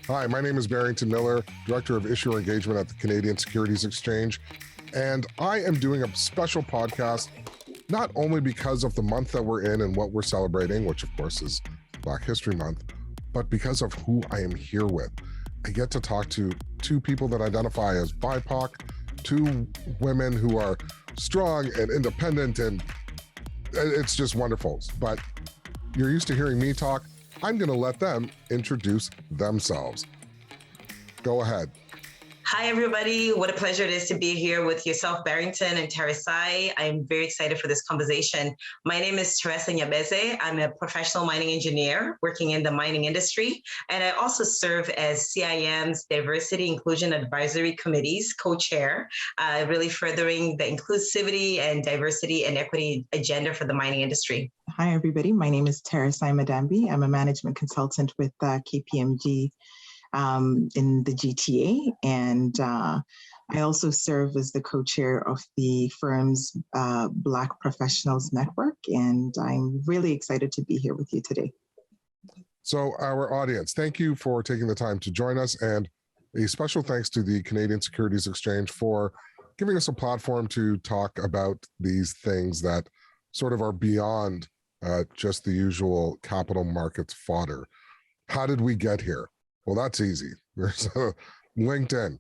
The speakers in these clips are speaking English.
Hi, my name is Barrington Miller, Director of Issuer Engagement at the Canadian Securities Exchange, and I am doing a special podcast not only because of the month that we're in and what we're celebrating, which of course is Black History Month, but because of who I am here with. I get to talk to two people that identify as BIPOC, two women who are strong and independent, and it's just wonderful. But you're used to hearing me talk. I'm going to let them introduce themselves. Go ahead. Hi, everybody. What a pleasure it is to be here with yourself, Barrington and Tarisai. I'm very excited for this conversation. My name is Theresa Nyabeze. I'm a professional mining engineer working in the mining industry, and I also serve as CIM's Diversity Inclusion Advisory Committee's co-chair, really furthering the inclusivity and diversity and equity agenda for the mining industry. Hi, everybody. My name is Tarisai Madambi. I'm a management consultant with KPMG in the GTA, and I also serve as the co-chair of the firm's Black Professionals Network, and I'm really excited to be here with you today. So our audience, thank you for taking the time to join us, and a special thanks to the Canadian Securities Exchange for giving us a platform to talk about these things that sort of are beyond just the usual capital markets fodder. How did we get here? Well, that's easy. There's LinkedIn.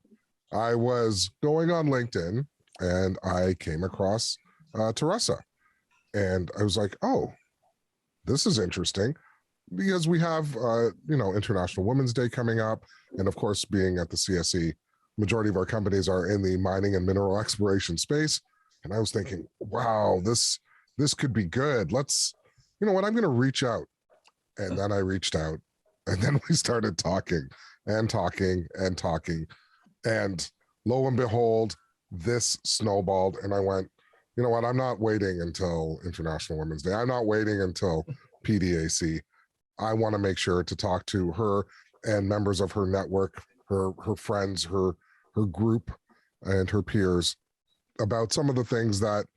I was going on LinkedIn and I came across Theresa. And I was like, oh, this is interesting, because we have, International Women's Day coming up. And of course, being at the CSE, majority of our companies are in the mining and mineral exploration space. And I was thinking, wow, this could be good. You know what, I'm going to reach out. And then I reached out. And then we started talking. And lo and behold, this snowballed. And I went, you know what? I'm not waiting until International Women's Day. I'm not waiting until PDAC. I want to make sure to talk to her and members of her network, her friends, her group, and her peers about some of the things that,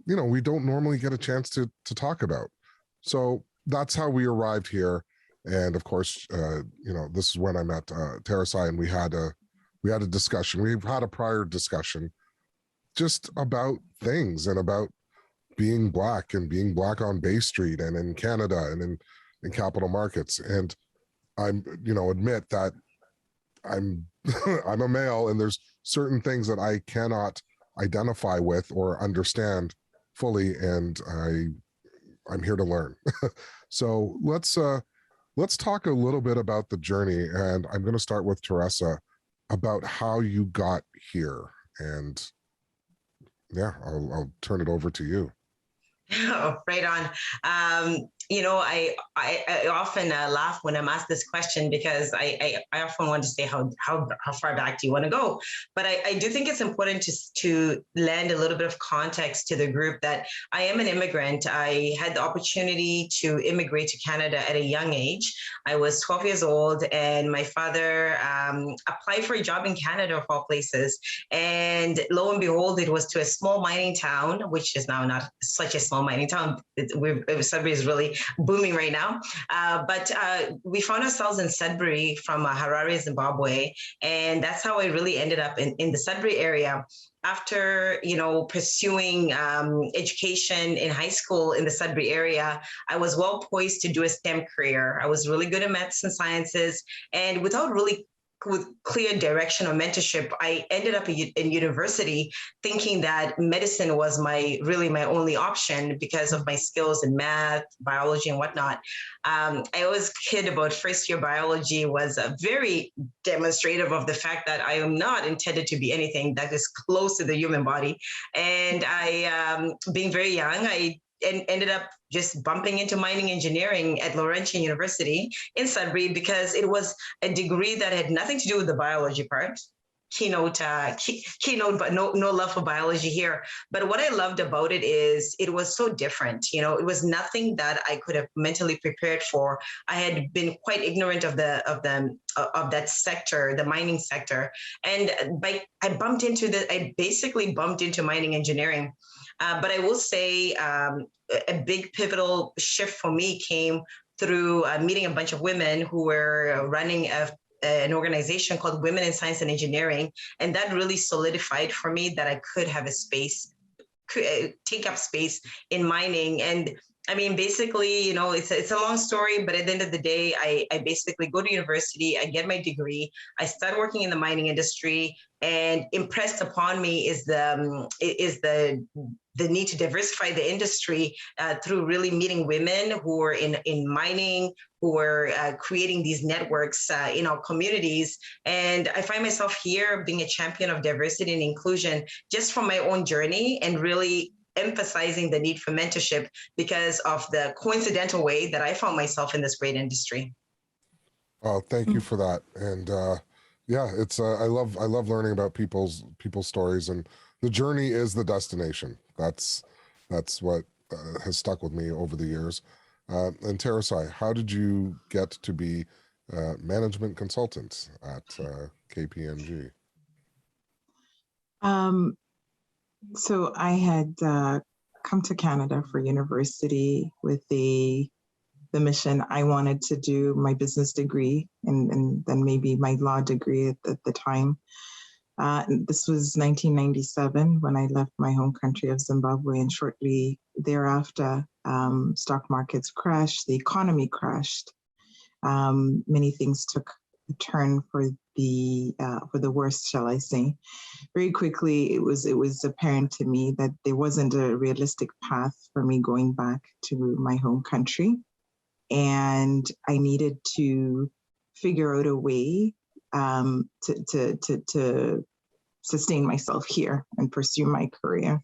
we don't normally get a chance to talk about. So that's how we arrived here. And of course, this is when I met Tarisai, and we had a discussion. We've had a prior discussion just about things and about being Black and being Black on Bay Street and in Canada and in capital markets. And I'm, admit that I'm I'm a male, and there's certain things that I cannot identify with or understand fully, and I'm here to learn. So let's talk a little bit about the journey, and I'm going to start with Theresa about how you got here. And yeah, I'll turn it over to you. Oh, right on. I often laugh when I'm asked this question, because I often want to say how far back do you want to go? But I do think it's important to lend a little bit of context to the group that I am an immigrant. I had the opportunity to immigrate to Canada at a young age. I was 12 years old, and my father applied for a job in Canada, of all places. And lo and behold, it was to a small mining town, which is now not such a small mining town. Sudbury is really booming right now. But we found ourselves in Sudbury from Harare, Zimbabwe. And that's how I really ended up in the Sudbury area. After, pursuing education in high school in the Sudbury area, I was well poised to do a STEM career. I was really good at maths and sciences, and without really with clear direction or mentorship, I ended up in university thinking that medicine was my only option because of my skills in math, biology, and whatnot. I always kid about first year biology was very demonstrative of the fact that I am not intended to be anything that is close to the human body. And being very young, I ended up just bumping into mining engineering at Laurentian University in Sudbury, because it was a degree that had nothing to do with the biology part. Keynote, but no love for biology here. But what I loved about it is it was so different. It was nothing that I could have mentally prepared for. I had been quite ignorant of that sector, the mining sector, and I basically bumped into mining engineering. But I will say a big pivotal shift for me came through meeting a bunch of women who were running a an organization called Women in Science and Engineering. And that really solidified for me that I could have a space, take up space in mining. And I mean, basically, you know, it's a long story, but at the end of the day, I basically go to university, I get my degree, I start working in the mining industry, and impressed upon me is the need to diversify the industry through really meeting women who are in mining, who are creating these networks in our communities. And I find myself here being a champion of diversity and inclusion just from my own journey, and really emphasizing the need for mentorship because of the coincidental way that I found myself in this great industry. Oh, thank you for that. And yeah, it's I love learning about people's stories, and the journey is the destination. That's what has stuck with me over the years. And Tarisai, how did you get to be management consultant at KPMG? So I had come to Canada for university with the mission. I wanted to do my business degree and then maybe my law degree at the time. This was 1997 when I left my home country of Zimbabwe, and shortly thereafter, stock markets crashed, the economy crashed. Many things took a turn for the worst, shall I say. Very quickly, it was apparent to me that there wasn't a realistic path for me going back to my home country, and I needed to figure out a way to sustain myself here and pursue my career.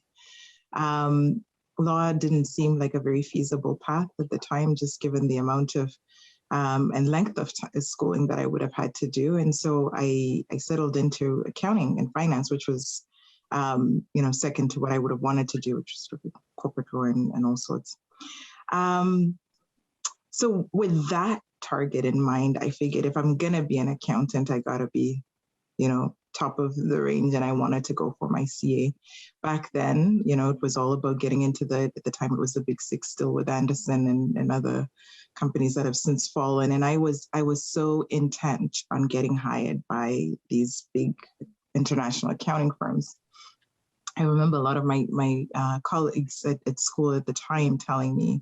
Law didn't seem like a very feasible path at the time, just given the amount of and length of schooling that I would have had to do. And so I settled into accounting and finance, which was, second to what I would have wanted to do, which was sort of corporate law and all sorts. So with that target in mind, I figured if I'm going to be an accountant, I got to be, top of the range, and I wanted to go for my CA. Back then, it was all about getting into at the time it was the Big Six still with Anderson and other companies that have since fallen. And I was so intent on getting hired by these big international accounting firms. I remember a lot of my colleagues at school at the time telling me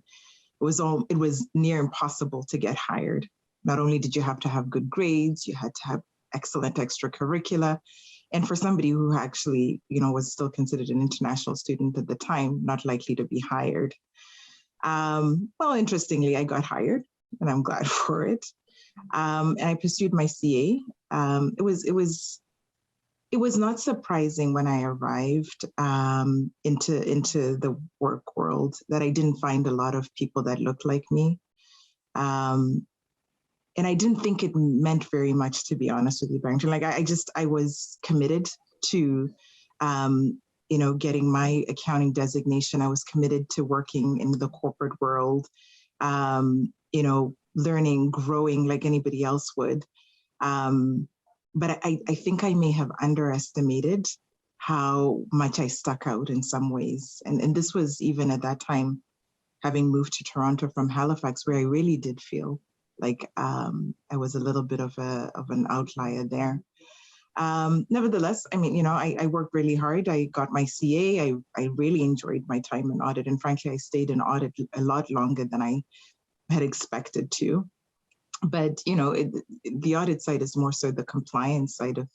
it was near impossible to get hired. Not only did you have to have good grades, you had to have excellent extracurricular. And for somebody who actually, was still considered an international student at the time, not likely to be hired. Well, interestingly, I got hired, and I'm glad for it. And I pursued my CA. It was not surprising when I arrived into the work world that I didn't find a lot of people that looked like me. And I didn't think it meant very much, to be honest with you, Barrington. Like I was committed to, getting my accounting designation. I was committed to working in the corporate world, learning, growing like anybody else would. But I think I may have underestimated how much I stuck out in some ways. And this was even at that time, having moved to Toronto from Halifax, where I really did feel like I was a little bit of an outlier there. Nevertheless, I mean, I worked really hard. I got my CA. I really enjoyed my time in audit. And frankly, I stayed in audit a lot longer than I had expected to. But, the audit side is more so the compliance side of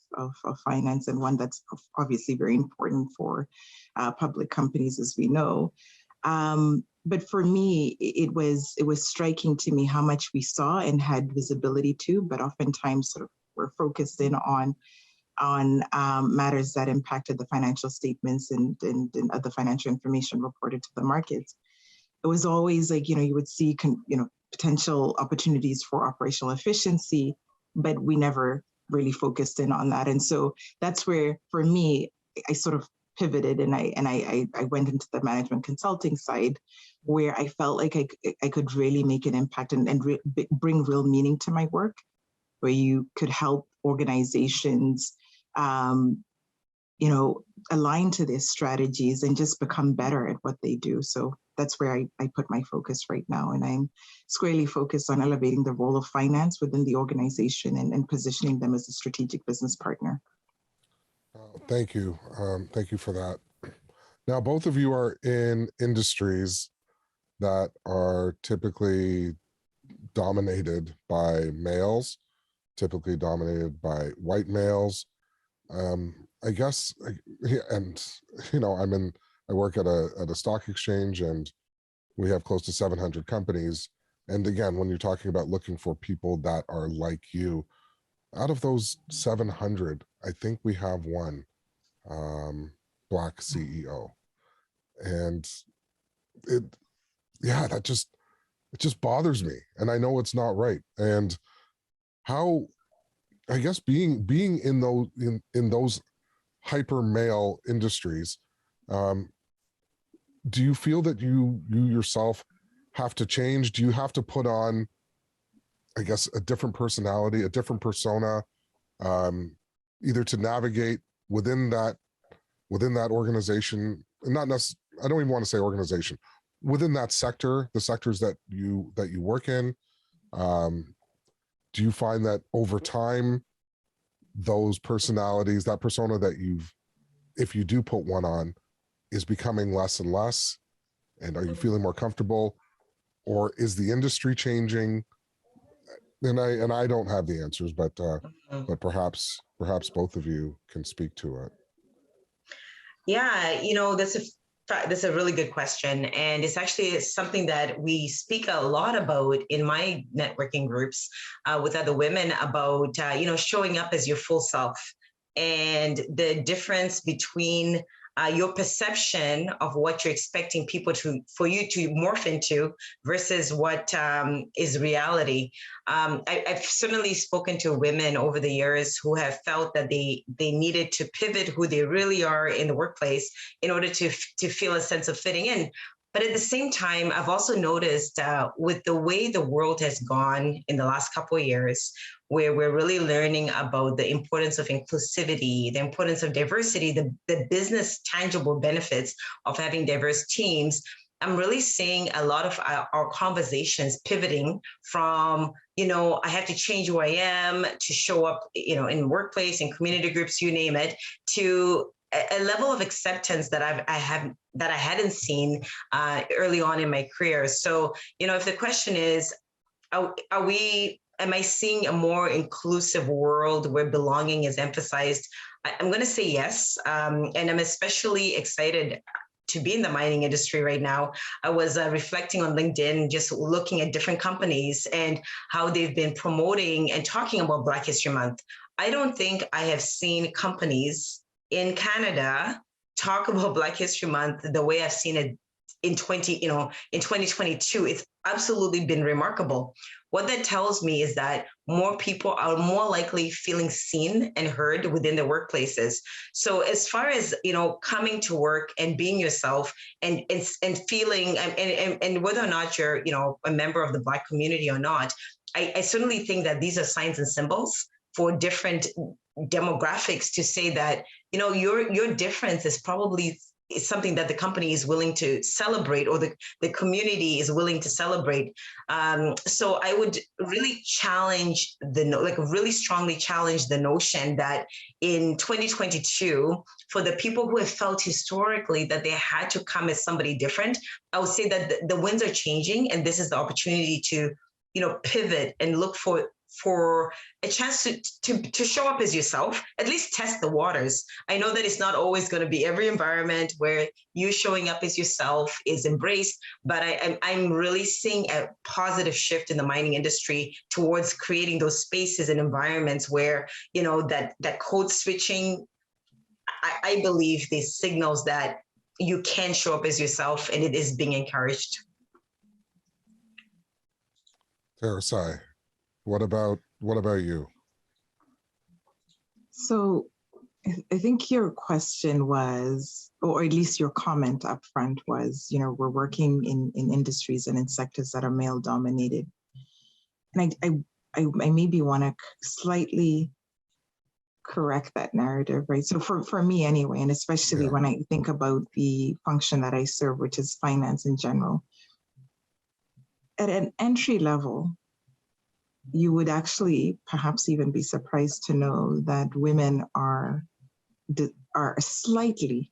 finance, and one that's obviously very important for public companies, as we know. But for me, it was striking to me how much we saw and had visibility to, but oftentimes sort of were focused in on matters that impacted the financial statements and other financial information reported to the markets. It was always like, you would see, potential opportunities for operational efficiency, but we never really focused in on that. And so that's where, for me, I sort of pivoted and I went into the management consulting side, where I felt like I could really make an impact and bring real meaning to my work, where you could help organizations, align to their strategies and just become better at what they do. So that's where I put my focus right now. And I'm squarely focused on elevating the role of finance within the organization and positioning them as a strategic business partner. Thank you. Thank you for that. Now, both of you are in industries that are typically dominated by males, typically dominated by white males. I guess, and you know, I work at a stock exchange, and we have close to 700 companies. And again, when you're talking about looking for people that are like you, out of those 700, I think we have one Black CEO, and it just bothers me, and I know it's not right. And how, I guess, being in those hyper male industries, do you feel that you yourself have to change? Do you have to put on, I guess, a different personality, a different persona, either to navigate within that organization? Not necessarily, I don't even want to say organization, within that sector, the sectors that you work in. Do you find that over time, those personalities, that persona that if you do put one on, is becoming less and less? And are you feeling more comfortable, or is the industry changing? And I don't have the answers, but perhaps both of you can speak to it. Yeah, that's a really good question. And it's actually something that we speak a lot about in my networking groups with other women about, showing up as your full self, and the difference between your perception of what you're expecting people for you to morph into versus what is reality. I've certainly spoken to women over the years who have felt that they needed to pivot who they really are in the workplace in order to feel a sense of fitting in. But at the same time, I've also noticed with the way the world has gone in the last couple of years, where we're really learning about the importance of inclusivity, the importance of diversity, the business tangible benefits of having diverse teams, I'm really seeing a lot of our conversations pivoting from, I have to change who I am to show up, in workplace, in community groups, you name it, to a level of acceptance that I hadn't seen early on in my career. So, if the question is, am I seeing a more inclusive world where belonging is emphasized? I'm going to say yes. And I'm especially excited to be in the mining industry right now. I was reflecting on LinkedIn, just looking at different companies and how they've been promoting and talking about Black History Month. I don't think I have seen companies in Canada talk about Black History Month the way I've seen it in 2022. It's absolutely been remarkable. What that tells me is that more people are more likely feeling seen and heard within their workplaces. So as far as, coming to work and being yourself and feeling, and whether or not you're, a member of the Black community or not, I certainly think that these are signs and symbols for different demographics to say that, your difference is probably something that the company is willing to celebrate, or the community is willing to celebrate. So I would really challenge really strongly challenge the notion that in 2022, for the people who have felt historically that they had to come as somebody different, I would say that the winds are changing, and this is the opportunity to, pivot and look for a chance to show up as yourself, at least test the waters. I know that it's not always going to be every environment where you showing up as yourself is embraced, but I'm really seeing a positive shift in the mining industry towards creating those spaces and environments where, that code switching, I believe this signals that you can show up as yourself, and it is being encouraged. Tarisai, what about you? So I think your question was, or at least your comment up front was, we're working in industries and in sectors that are male dominated. And I maybe want to slightly correct that narrative, right? So for me anyway, and especially when I think about the function that I serve, which is finance in general, at an entry level, you would actually perhaps even be surprised to know that women are slightly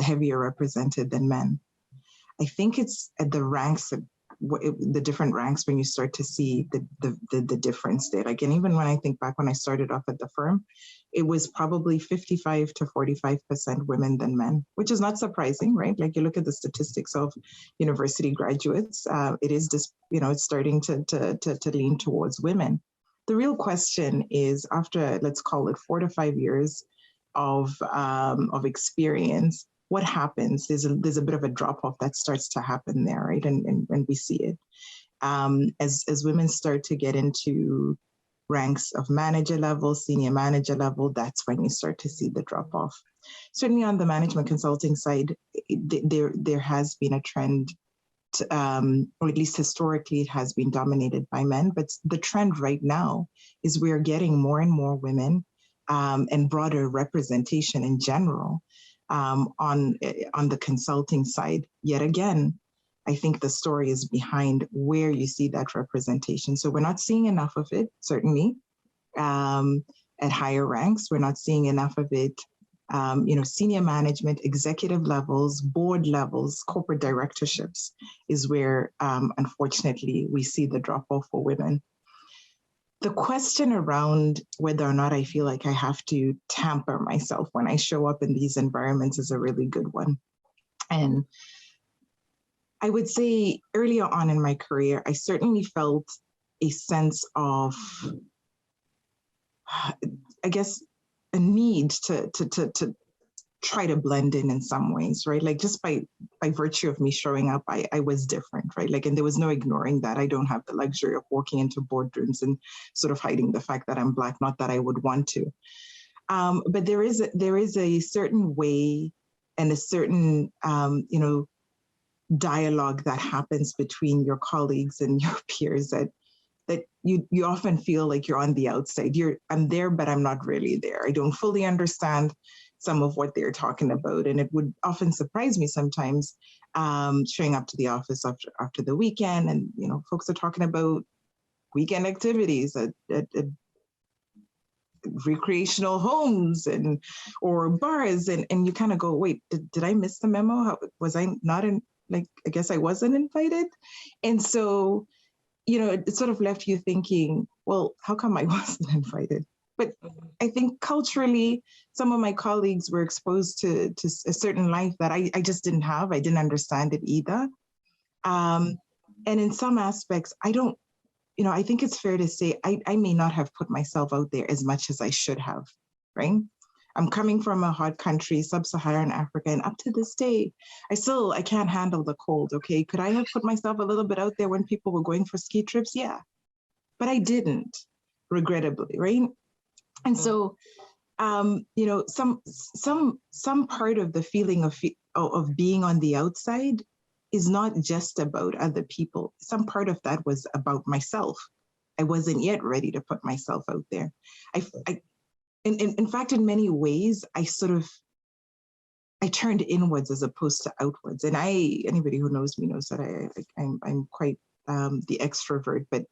heavier represented than men. I think it's at the ranks, the different ranks, when you start to see the difference there. Like, and even when I think back when I started off at the firm, it was probably 55 to 45% women than men, which is not surprising, right? Like, you look at the statistics of university graduates, it is just, it's starting to lean towards women. The real question is, after, let's call it 4 to 5 years of experience, what happens? There's a bit of a drop off that starts to happen there, right? And we see it as women start to get into ranks of manager level, senior manager level. That's when you start to see the drop off. Certainly on the management consulting side, there has been a trend, or at least historically, it has been dominated by men. But the trend right now is we're getting more and more women and broader representation in general. On the consulting side. Yet again, I think the story is behind where you see that representation. So we're not seeing enough of it, certainly, at higher ranks. We're not seeing enough of it, senior management, executive levels, board levels, corporate directorships is where, unfortunately, we see the drop-off for women. The question around whether or not I feel like I have to tamper myself when I show up in these environments is a really good one. And I would say earlier on in my career, I certainly felt a sense of, I guess, a need to try to blend in some ways, right? Like, just by virtue of me showing up, I was different, right? Like, and there was no ignoring that. I don't have the luxury of walking into boardrooms and sort of hiding the fact that I'm Black, not that I would want to. But there is a certain way and a certain, dialogue that happens between your colleagues and your peers that you often feel like you're on the outside. I'm there, but I'm not really there. I don't fully understand some of what they're talking about. And it would often surprise me sometimes, showing up to the office after the weekend, and folks are talking about weekend activities at recreational homes or bars, and you kind of go, wait, did I miss the memo? Was I not in? Like, I guess I wasn't invited. And so, it sort of left you thinking, well, how come I wasn't invited? But I think culturally, some of my colleagues were exposed to a certain life that I just didn't have. I didn't understand it either. And in some aspects, I think it's fair to say I may not have put myself out there as much as I should have, right? I'm coming from a hot country, sub-Saharan Africa, and up to this day, I can't handle the cold, okay? Could I have put myself a little bit out there when people were going for ski trips? Yeah, but I didn't, regrettably, right? And so, some part of the feeling of being on the outside is not just about other people. Some part of that was about myself. I wasn't yet ready to put myself out there. In fact, in many ways, I turned inwards as opposed to outwards. And anybody who knows me knows that I'm quite the extrovert. But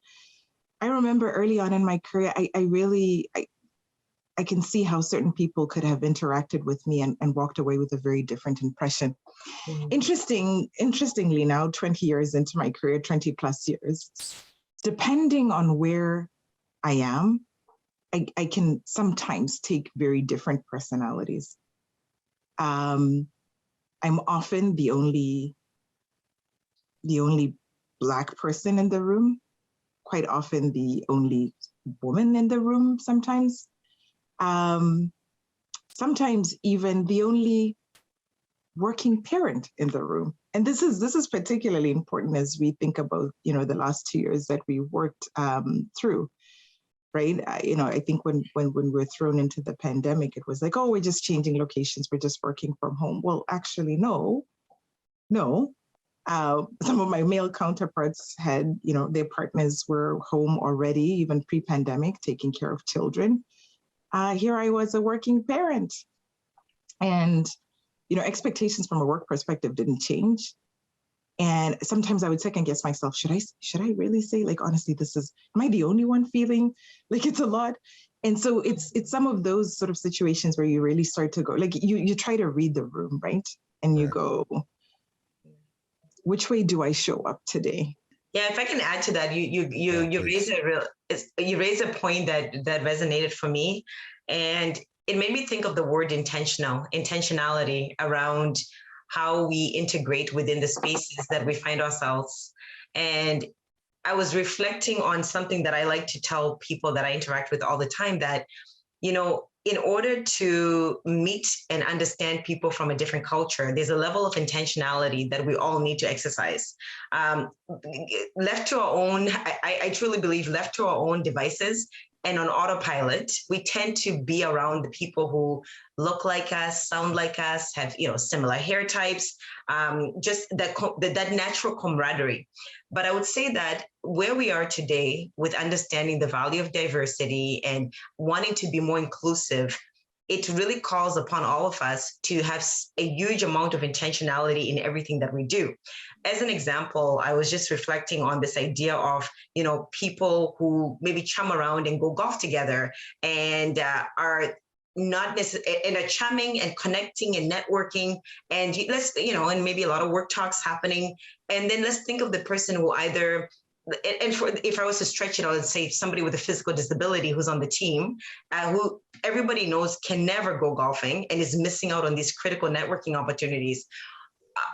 I remember early on in my career, I can see how certain people could have interacted with me and walked away with a very different impression. Mm-hmm. Interestingly, now 20 years into my career, 20 plus years, depending on where I am, I can sometimes take very different personalities. I'm often the only Black person in the room, quite often the only woman in the room sometimes. Sometimes even the only working parent in the room. And this is particularly important as we think about, the last 2 years that we worked through, right? I think when we're thrown into the pandemic, it was like, oh, we're just changing locations, we're just working from home. Well, actually, no. Some of my male counterparts had, their partners were home already, even pre-pandemic, taking care of children. here I was, a working parent. And, expectations from a work perspective didn't change. And sometimes I would second guess myself. Should I really say, like, honestly, am I the only one feeling like it's a lot? And so it's some of those sort of situations where you really start to go, like, you try to read the room, right? And you go, which way do I show up today? Yeah, if I can add to that, you raise a point that resonated for me, and it made me think of the word intentionality around how we integrate within the spaces that we find ourselves. And I was reflecting on something that I like to tell people that I interact with all the time, that, in order to meet and understand people from a different culture, there's a level of intentionality that we all need to exercise. Left to our own, I truly believe, left to our own devices and on autopilot, we tend to be around the people who look like us, sound like us, have similar hair types, just that natural camaraderie. But I would say that where we are today, with understanding the value of diversity and wanting to be more inclusive, it really calls upon all of us to have a huge amount of intentionality in everything that we do. As an example, I was just reflecting on this idea of, people who maybe chum around and go golf together and are not necessarily, and are chumming and connecting and networking, and and maybe a lot of work talks happening. And then let's think of the person who either, if I was to stretch it out and say somebody with a physical disability who's on the team, who everybody knows can never go golfing and is missing out on these critical networking opportunities.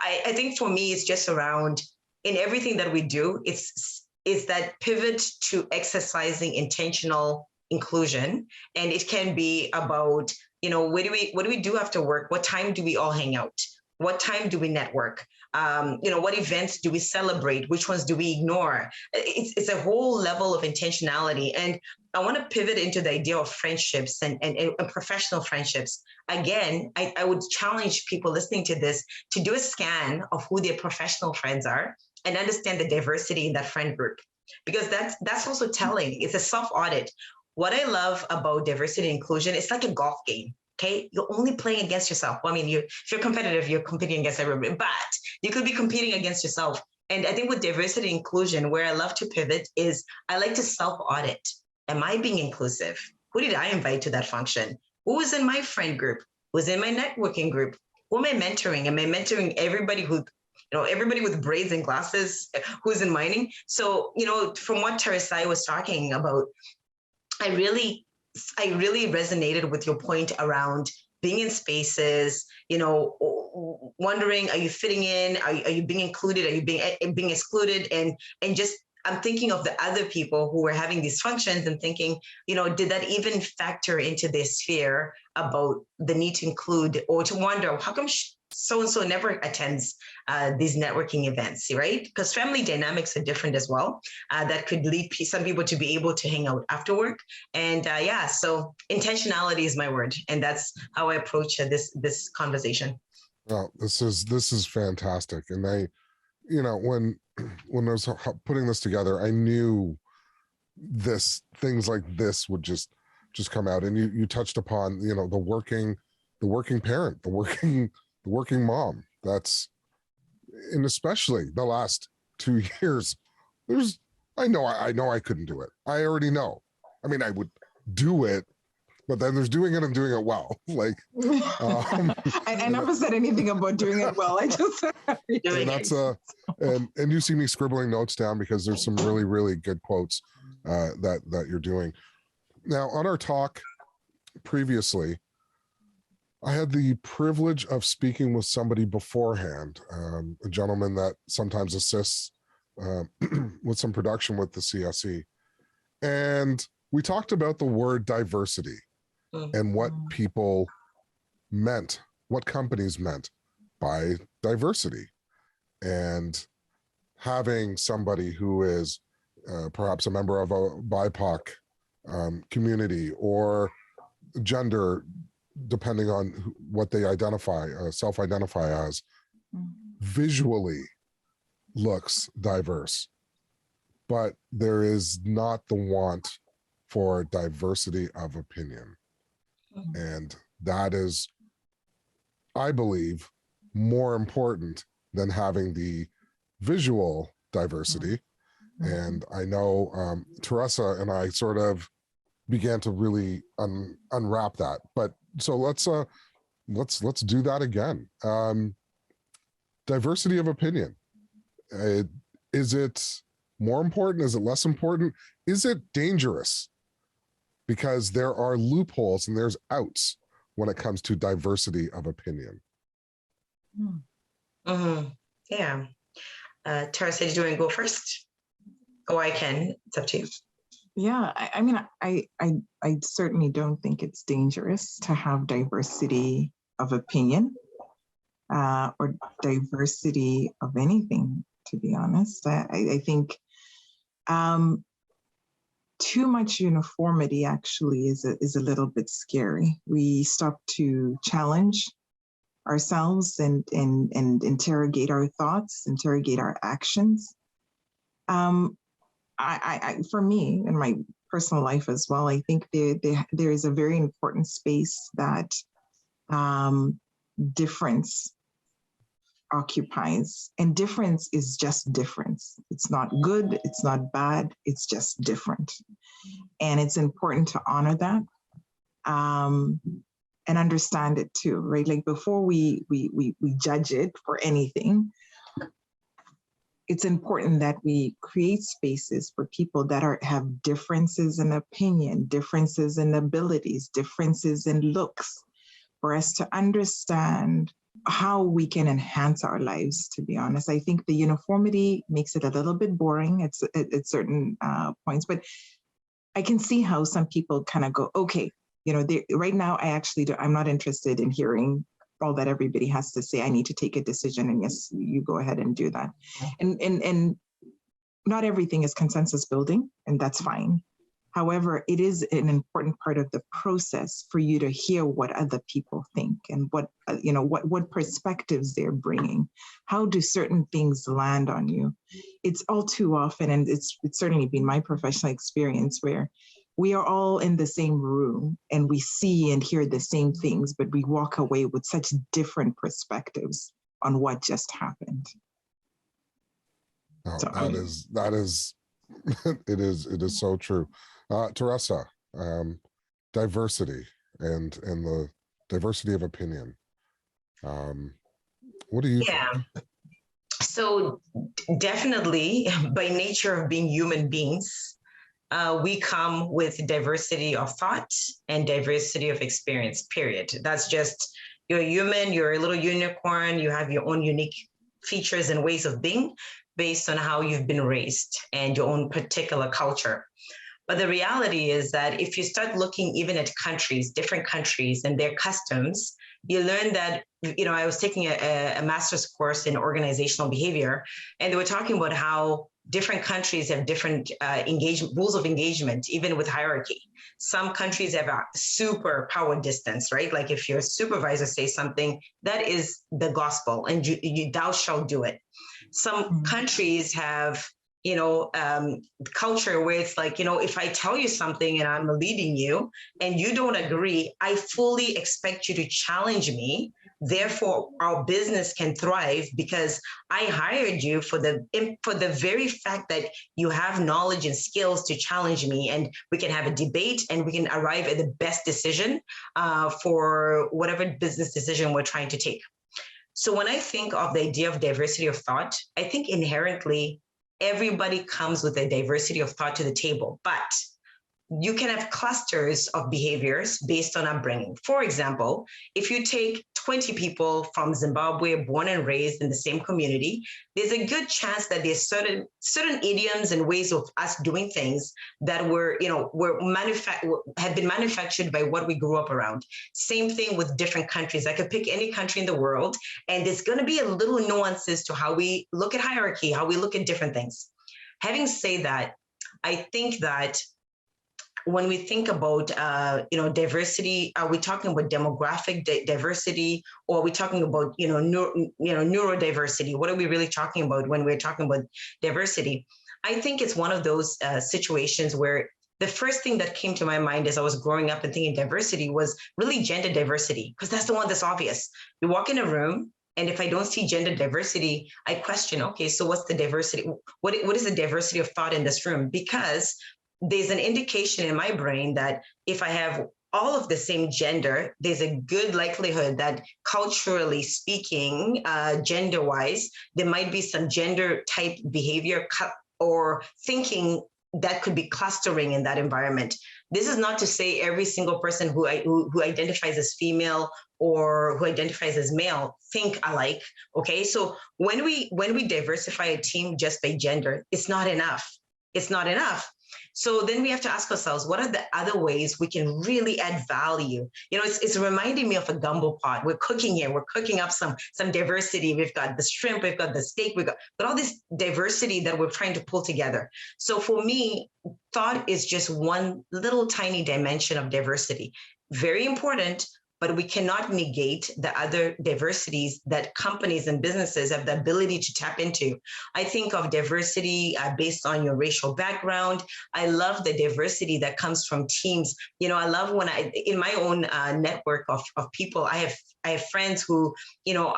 I think for me, it's just around, in everything that we do, it's that pivot to exercising intentional inclusion. And it can be about, what do we do after work? What time do we all hang out? What time do we network? What events do we celebrate? Which ones do we ignore? It's a whole level of intentionality. And I want to pivot into the idea of friendships and professional friendships. Again, I would challenge people listening to this to do a scan of who their professional friends are and understand the diversity in that friend group, because that's also telling. It's a self-audit. What I love about diversity and inclusion, it's like a golf game. Okay, you're only playing against yourself. Well, I mean, if you're competitive, you're competing against everybody, but you could be competing against yourself. And I think with diversity and inclusion, where I love to pivot is I like to self-audit. Am I being inclusive? Who did I invite to that function? Who was in my friend group? Who's in my networking group? Who am I mentoring? Am I mentoring everybody who, everybody with braids and glasses who's in mining? So, from what Tarisai was talking about, I really resonated with your point around being in spaces, wondering, are you fitting in? Are you being included? Are you being excluded? And just, I'm thinking of the other people who were having these functions and thinking, did that even factor into their sphere about the need to include, or to wonder, how come so-and-so never attends these networking events, right? Because family dynamics are different as well. That could lead some people to be able to hang out after work. And so intentionality is my word. And that's how I approach this conversation. Well, this is fantastic. And when I was putting this together, I knew things like this would just come out. And you touched upon, the working parent, the working mom. And especially the last 2 years, I know I couldn't do it. I already know. I mean, I would do it, but then there's doing it and doing it well. Like, I never said anything about doing it well. I just and that's and you see me scribbling notes down because there's some really, really good quotes that you're doing. Now, on our talk previously, I had the privilege of speaking with somebody beforehand, a gentleman that sometimes assists with some production with the CSE. And we talked about the word diversity and what people meant, what companies meant by diversity. And having somebody who is perhaps a member of a BIPOC community or gender, depending on what they self-identify as, visually looks diverse, but there is not the want for diversity of opinion. And that is, I believe, more important than having the visual diversity. And I know Theresa and I sort of began to really unwrap that. But so let's do that again. Diversity of opinion. Is it more important? Is it less important? Is it dangerous? Because there are loopholes and there's outs when it comes to diversity of opinion. Yeah. Tarisai, do you want to go first? Oh, I can. It's up to you. Yeah, I mean, I certainly don't think it's dangerous to have diversity of opinion or diversity of anything, to be honest. I think too much uniformity actually is a little bit scary. We stop to challenge ourselves and interrogate our thoughts, interrogate our actions. For me, in my personal life as well, I think there is a very important space that difference occupies. And difference is just difference. It's not good, it's not bad, it's just different. And it's important to honor that and understand it too, right? Like before we judge it for anything, it's important that we create spaces for people that have differences in opinion, differences in abilities, differences in looks, for us to understand how we can enhance our lives, to be honest. I think the uniformity makes it a little bit boring at certain points, but I can see how some people kind of go, okay, right now I'm not interested in hearing all that everybody has to say. I need to take a decision, and yes, you go ahead and do that. And not everything is consensus building, and that's fine. However, it is an important part of the process for you to hear what other people think and what perspectives they're bringing. How do certain things land on you? It's all too often, and it's certainly been my professional experience, where we are all in the same room and we see and hear the same things, but we walk away with such different perspectives on what just happened. Oh, that is it is so true. Theresa, diversity and the diversity of opinion. What do you think? So definitely, by nature of being human beings, we come with diversity of thought and diversity of experience, period. That's just, you're human, you're a little unicorn, you have your own unique features and ways of being based on how you've been raised and your own particular culture. But the reality is that if you start looking even at countries, different countries and their customs, you learn that, I was taking a master's course in organizational behavior, and they were talking about how different countries have different rules of engagement, even with hierarchy. Some countries have a super power distance, right? Like if your supervisor says something, that is the gospel, and you thou shalt do it. Some countries have culture where it's like, if I tell you something and I'm leading you and you don't agree, I fully expect you to challenge me. Therefore, our business can thrive because I hired you for the very fact that you have knowledge and skills to challenge me, and we can have a debate and we can arrive at the best decision for whatever business decision we're trying to take. So when I think of the idea of diversity of thought, I think inherently everybody comes with a diversity of thought to the table, but you can have clusters of behaviors based on upbringing. For example, if you take 20 people from Zimbabwe, born and raised in the same community, there's a good chance that there's certain idioms and ways of us doing things that have been manufactured by what we grew up around. Same thing with different countries. I could pick any country in the world, and there's going to be a little nuances to how we look at hierarchy, how we look at different things. Having said that, I think that when we think about diversity, are we talking about demographic diversity, or are we talking about neurodiversity? What are we really talking about when we're talking about diversity? I think it's one of those situations where the first thing that came to my mind as I was growing up and thinking diversity was really gender diversity, because that's the one that's obvious. You walk in a room, and if I don't see gender diversity, I question, okay, so what's the diversity? What is the diversity of thought in this room? Because there's an indication in my brain that if I have all of the same gender, there's a good likelihood that culturally speaking, gender-wise, there might be some gender type behavior or thinking that could be clustering in that environment. This is not to say every single person who identifies as female or who identifies as male think alike. Okay, so when we diversify a team just by gender, it's not enough. It's not enough. So then we have to ask ourselves, what are the other ways we can really add value? You know, it's reminding me of a gumbo pot. We're cooking here. We're cooking up some diversity. We've got the shrimp. We've got the steak. We've got all this diversity that we're trying to pull together. So for me, thought is just one little tiny dimension of diversity. Very important, but we cannot negate the other diversities that companies and businesses have the ability to tap into. I think of diversity based on your racial background. I love the diversity that comes from teams. You know, I love when in my own network of people, I have friends who, you know,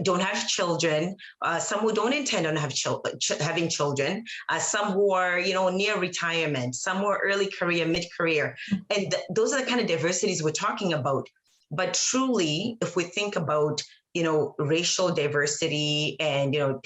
don't have children, some who don't intend on having children, some who are, you know, near retirement, some who are early career, mid-career. And those are the kind of diversities we're talking about. But truly, if we think about, you know, racial diversity and, you know,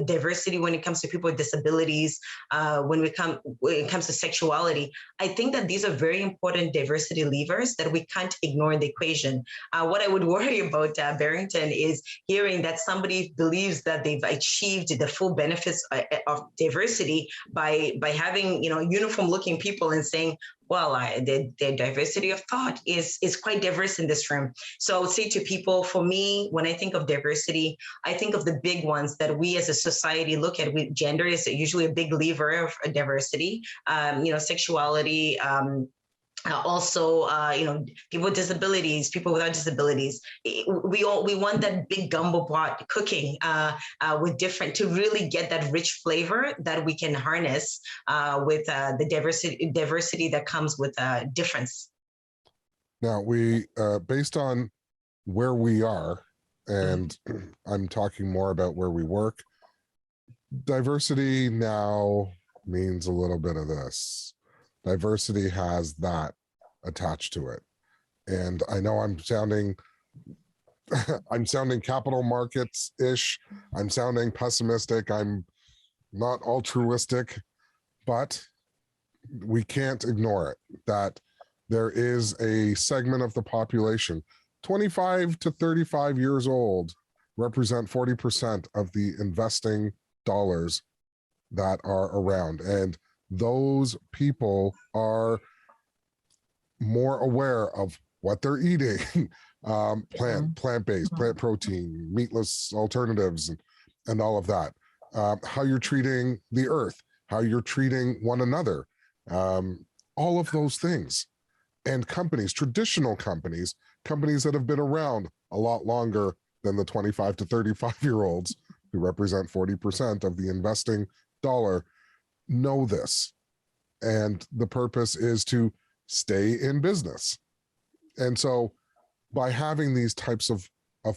diversity when it comes to people with disabilities, when it comes to sexuality, I think that these are very important diversity levers that we can't ignore in the equation. What I would worry about, Barrington, is hearing that somebody believes that they've achieved the full benefits of diversity by having, you know, uniform-looking people and saying, well, the diversity of thought is quite diverse in this room. So I would say to people, for me, when I think of diversity, I think of the big ones that we as a society look at. Gender is usually a big lever of diversity, you know, sexuality, also, you know, people with disabilities, people without disabilities. We want that big gumbo pot cooking with different, to really get that rich flavor that we can harness with the diversity that comes with difference. Now, we, based on where we are, and I'm talking more about where we work, diversity now means a little bit of this. Diversity has that attached to it. And I know I'm sounding capital markets-ish. I'm sounding pessimistic. I'm not altruistic, but we can't ignore it, that there is a segment of the population, 25 to 35 years old, represent 40% of the investing dollars that are around. And those people are more aware of what they're eating, plant-based, plant protein, meatless alternatives, and all of that. How you're treating the earth, how you're treating one another, all of those things. And companies, traditional companies that have been around a lot longer than the 25 to 35-year-olds who represent 40% of the investing dollar, know this. And the purpose is to stay in business. And so by having these types of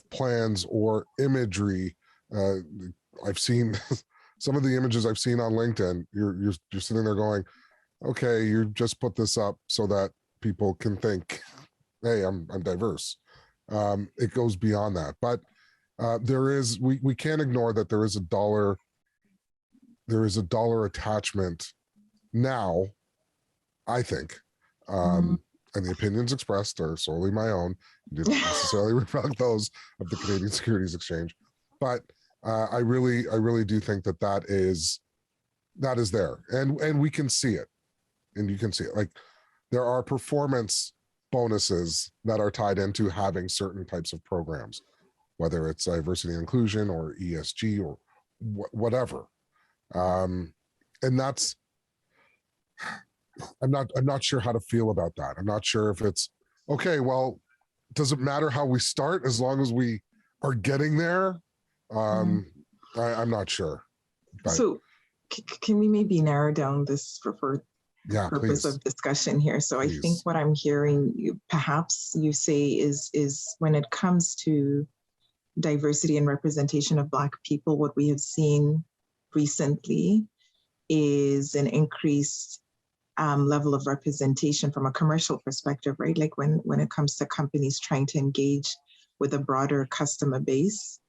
plans or imagery, I've seen some of the images I've seen on LinkedIn, you're sitting there going, okay, you just put this up so that people can think, hey, I'm diverse. It goes beyond that. But we can't ignore that there is a dollar attachment now, I think. And the opinions expressed are solely my own. I didn't necessarily reflect those of the Canadian Securities Exchange. But I really do think that is there. And we can see it. And you can see it. Like, there are performance bonuses that are tied into having certain types of programs, whether it's diversity and inclusion or ESG or whatever. And that's, I'm not sure how to feel about that. I'm not sure if it's okay. Well, does it matter how we start as long as we are getting there? I'm not sure. But. So can we maybe narrow down this for Yeah, purpose please. of discussion here. So I think Please. what I'm hearing you perhaps you say is when it comes to diversity and representation of Black people, what we have seen recently is an increased level of representation from a commercial perspective, right? Like when it comes to companies trying to engage with a broader customer base,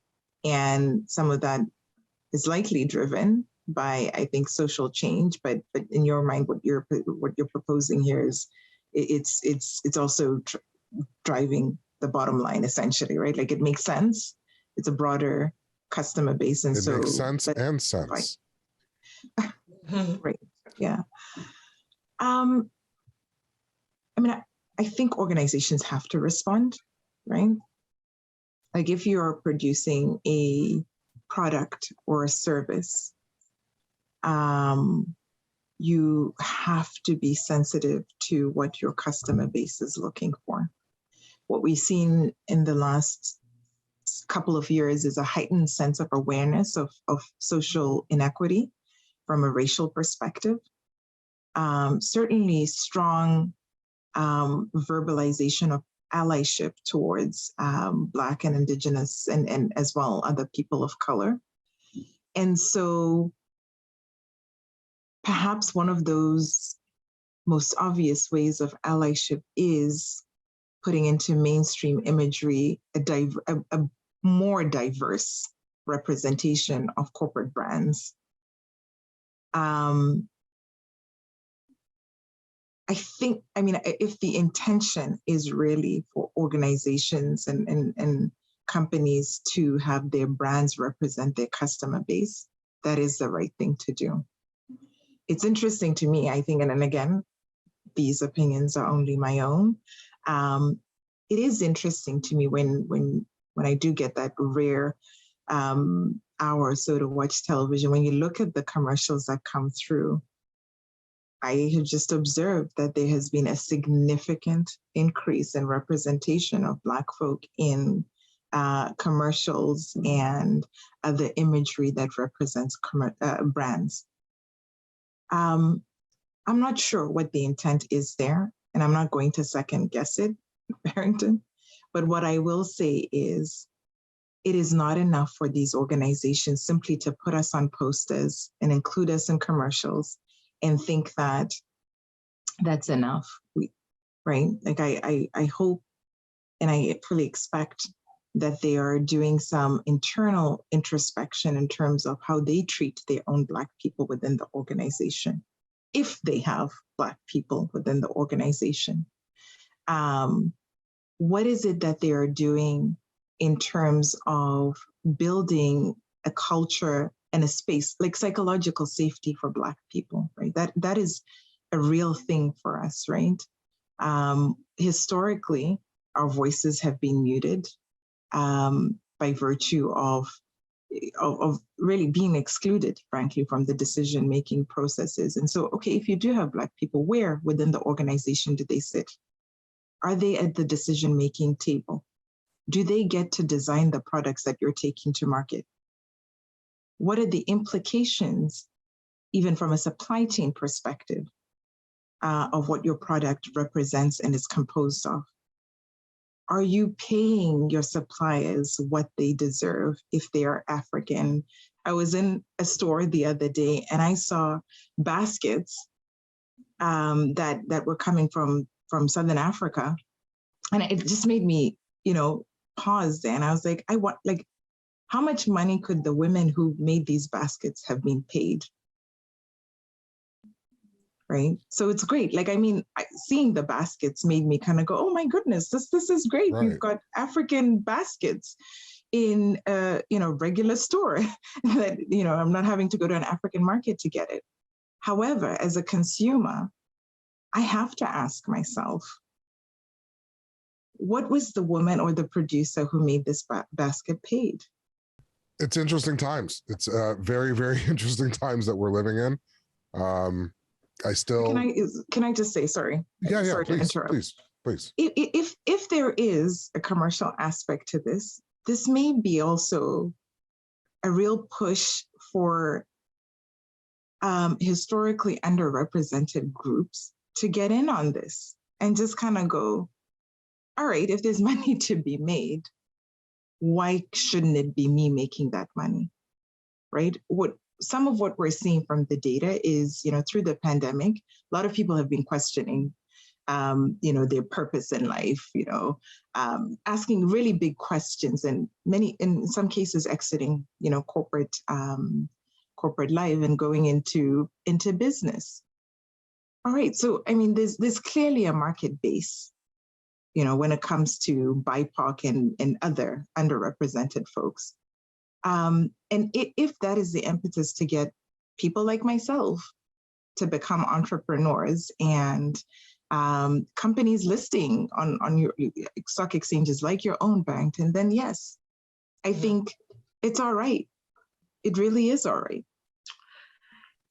and some of that is likely driven by, I think, social change. But in your mind, what you're proposing here is it's also driving the bottom line, essentially, right? Like it makes sense. It's a broader customer base, and It so makes sense and sense. Right. Yeah. I mean, I think organizations have to respond, right? Like if you're producing a product or a service, you have to be sensitive to what your customer base is looking for. What we've seen in the last couple of years is a heightened sense of awareness of social inequity from a racial perspective. Certainly strong verbalization of allyship towards Black and Indigenous and as well other people of color. And so perhaps one of those most obvious ways of allyship is putting into mainstream imagery a more diverse representation of corporate brands. I think, I mean, if the intention is really for organizations and companies to have their brands represent their customer base, that is the right thing to do. It's interesting to me, I think, and again, these opinions are only my own. It is interesting to me when I do get that rare hour or so to watch television, when you look at the commercials that come through, I have just observed that there has been a significant increase in representation of Black folk in commercials and other imagery that represents brands. I'm not sure what the intent is there, and I'm not going to second guess it, Barrington, but what I will say is it is not enough for these organizations simply to put us on posters and include us in commercials and think that that's enough, right? Like I hope and I fully expect that they are doing some internal introspection in terms of how they treat their own Black people within the organization, if they have Black people within the organization. What is it that they are doing in terms of building a culture and a space, like psychological safety for Black people, right? That is a real thing for us, right? Historically, our voices have been muted by virtue of really being excluded, frankly, from the decision-making processes. And so, okay, if you do have Black people, where within the organization do they sit? Are they at the decision-making table? Do they get to design the products that you're taking to market? What are the implications, even from a supply chain perspective, of what your product represents and is composed of? Are you paying your suppliers what they deserve if they are African? I was in a store the other day and I saw baskets that were coming from Southern Africa, and it just made me, pause there. And I was like, how much money could the women who made these baskets have been paid? Right? So it's great. Like, I mean, seeing the baskets made me kind of go, oh my goodness, this is great. Right. We've got African baskets in a regular store that, I'm not having to go to an African market to get it. However, as a consumer, I have to ask myself, what was the woman or the producer who made this basket paid? It's interesting times. It's very, very interesting times that we're living in. I still can I just say sorry? Yeah, sorry please, to interrupt. please. If there is a commercial aspect to this may be also a real push for historically underrepresented groups to get in on this and just kind of go, all right, if there's money to be made, why shouldn't it be me making that money, right? Some of what we're seeing from the data is, through the pandemic, a lot of people have been questioning, their purpose in life, asking really big questions, and in some cases, exiting, corporate life and going into business. All right, so there's clearly a market base, when it comes to BIPOC and other underrepresented folks. And if that is the impetus to get people like myself to become entrepreneurs and companies listing on your stock exchanges like your own, Barrington, then yes, I think it's all right. It really is all right.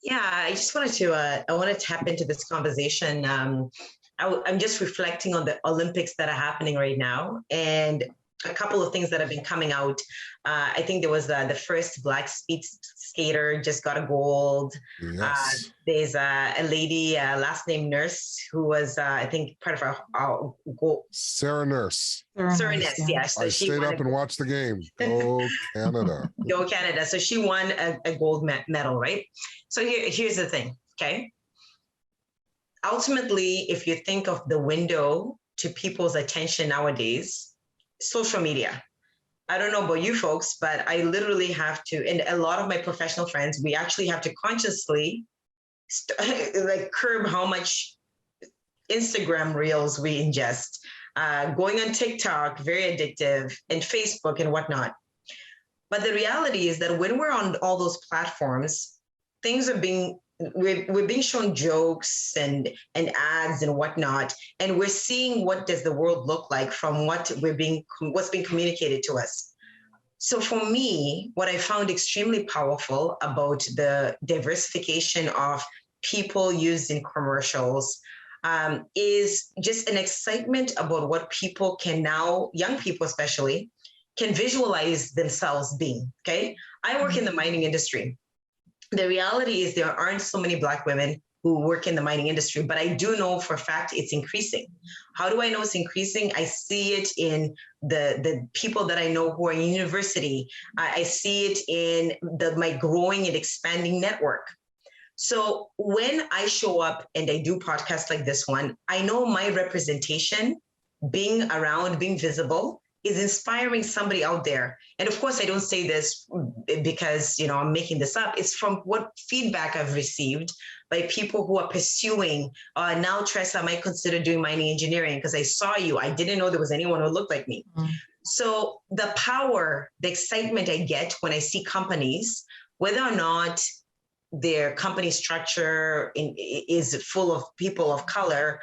Yeah, I just wanted to, I want to tap into this conversation. I'm just reflecting on the Olympics that are happening right now, and a couple of things that have been coming out. I think there was the first Black speed skater just got a gold. Yes. There's a lady, last name Nurse, who was, I think, part of our gold. Sarah Nurse. Sarah Nurse, yes. So I stayed up and watched the game. Go Canada. Go Canada. So she won a gold medal, right? So here's the thing, okay? Ultimately, if you think of the window to people's attention nowadays, social media. I don't know about you folks, but I literally have to, and a lot of my professional friends, we actually have to consciously curb how much Instagram reels we ingest. Going on TikTok, very addictive, and Facebook and whatnot. But the reality is that when we're on all those platforms, things are we're being shown jokes and ads and whatnot, and we're seeing what does the world look like from what's being communicated to us. So for me, what I found extremely powerful about the diversification of people used in commercials is just an excitement about what people can now, young people especially, can visualize themselves being, okay? I work in the mining industry. The reality is there aren't so many Black women who work in the mining industry, but I do know for a fact it's increasing. How do I know it's increasing? I see it in the people that I know who are in university. I see it in my growing and expanding network. So when I show up and I do podcasts like this one, I know my representation, being around, being visible, is inspiring somebody out there. And of course, I don't say this because, I'm making this up. It's from what feedback I've received by people who are pursuing, now, Theresa, I might consider doing mining engineering because I saw you. I didn't know there was anyone who looked like me. Mm. So the power, the excitement I get when I see companies, whether or not their company structure is full of people of color,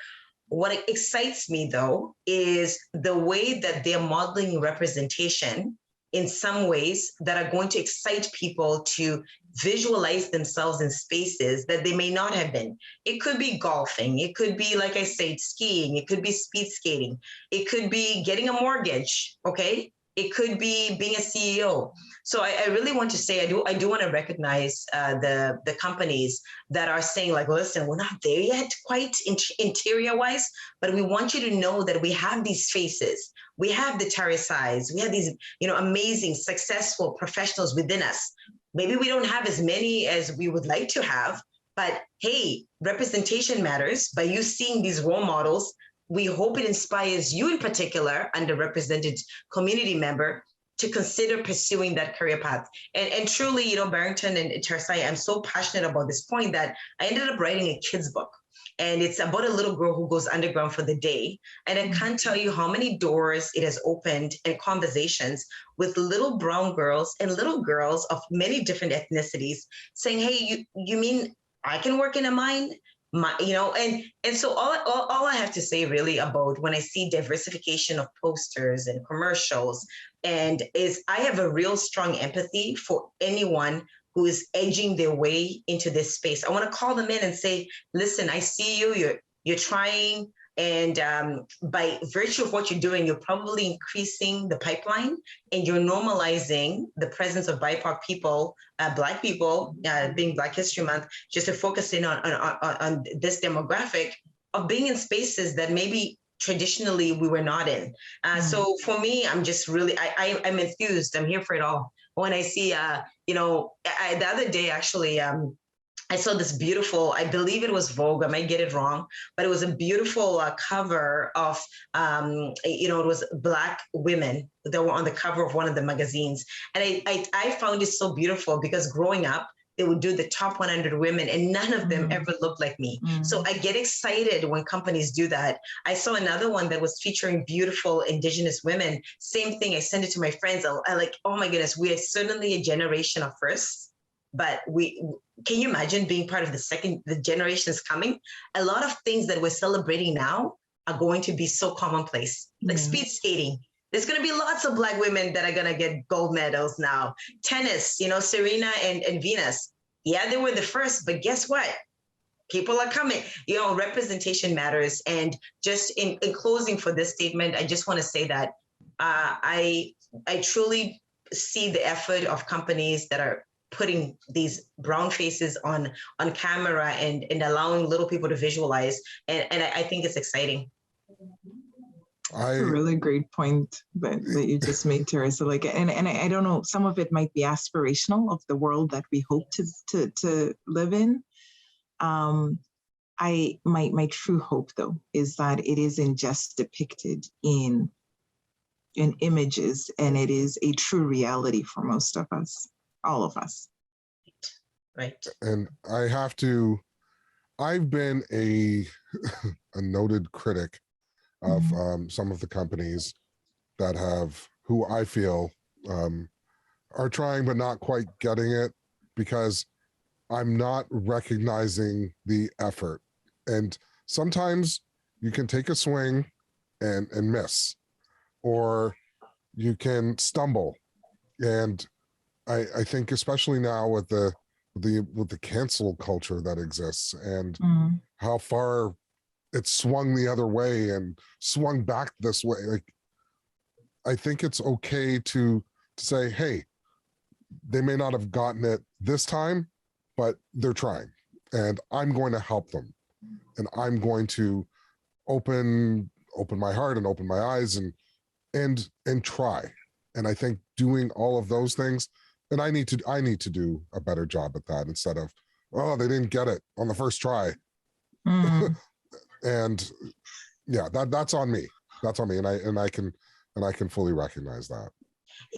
what excites me, though, is the way that they're modeling representation in some ways that are going to excite people to visualize themselves in spaces that they may not have been. It could be golfing. It could be, like I said, skiing. It could be speed skating. It could be getting a mortgage, okay? It could be being a CEO. So I really want to say, I do want to recognize the companies that are saying, like, listen, we're not there yet quite interior-wise, but we want you to know that we have these faces. We have the Tarisais. We have these, amazing, successful professionals within us. Maybe we don't have as many as we would like to have, but hey, representation matters. By you seeing these role models, we hope it inspires you in particular, underrepresented community member, to consider pursuing that career path. And truly, Barrington and Tarisai, I'm so passionate about this point that I ended up writing a kid's book. And it's about a little girl who goes underground for the day. And I can't tell you how many doors it has opened and conversations with little brown girls and little girls of many different ethnicities saying, hey, you mean I can work in a mine? And so all I have to say really about when I see diversification of posters and commercials is I have a real strong empathy for anyone who is edging their way into this space. I want to call them in and say, listen, I see you, you're trying, And by virtue of what you're doing, you're probably increasing the pipeline and you're normalizing the presence of BIPOC people, Black people, being Black History Month, just to focus in on this demographic of being in spaces that maybe traditionally we were not in. So for me, I'm just really, I'm enthused. I'm here for it all. When I see, the other day, actually, I saw this beautiful, I believe it was Vogue, I might get it wrong, but it was a beautiful cover of, it was Black women that were on the cover of one of the magazines. And I found it so beautiful because growing up, they would do the top 100 women and none of them ever looked like me. So I get excited when companies do that. I saw another one that was featuring beautiful Indigenous women. Same thing, I sent it to my friends. I like, oh my goodness, we are certainly a generation of firsts, but can you imagine being part of the generations coming? A lot of things that we're celebrating now are going to be so commonplace, like speed skating. There's going to be lots of Black women that are going to get gold medals now. Tennis, Serena and Venus. Yeah, they were the first, but guess what? People are coming. Representation matters. And just in closing for this statement, I just want to say that I truly see the effort of companies that are putting these brown faces on camera and allowing little people to visualize. And I think it's exciting. That's a really great point that you just made, Teresa. And I don't know, some of it might be aspirational of the world that we hope to live in. My true hope, though, is that it isn't just depicted in images, and it is a true reality for most of us, all of us. Right. And I've been a noted critic of some of the companies who I feel are trying but not quite getting it, because I'm not recognizing the effort. And sometimes you can take a swing and miss, or you can stumble. And I think especially now with the cancel culture that exists and how far it swung the other way and swung back this way. Like, I think it's okay to say, hey, they may not have gotten it this time, but they're trying, and I'm going to help them, and I'm going to open my heart and open my eyes and try. And I think doing all of those things, and I need to do a better job at that, instead of, oh, they didn't get it on the first try. And yeah, that's on me. That's on me. And I can fully recognize that.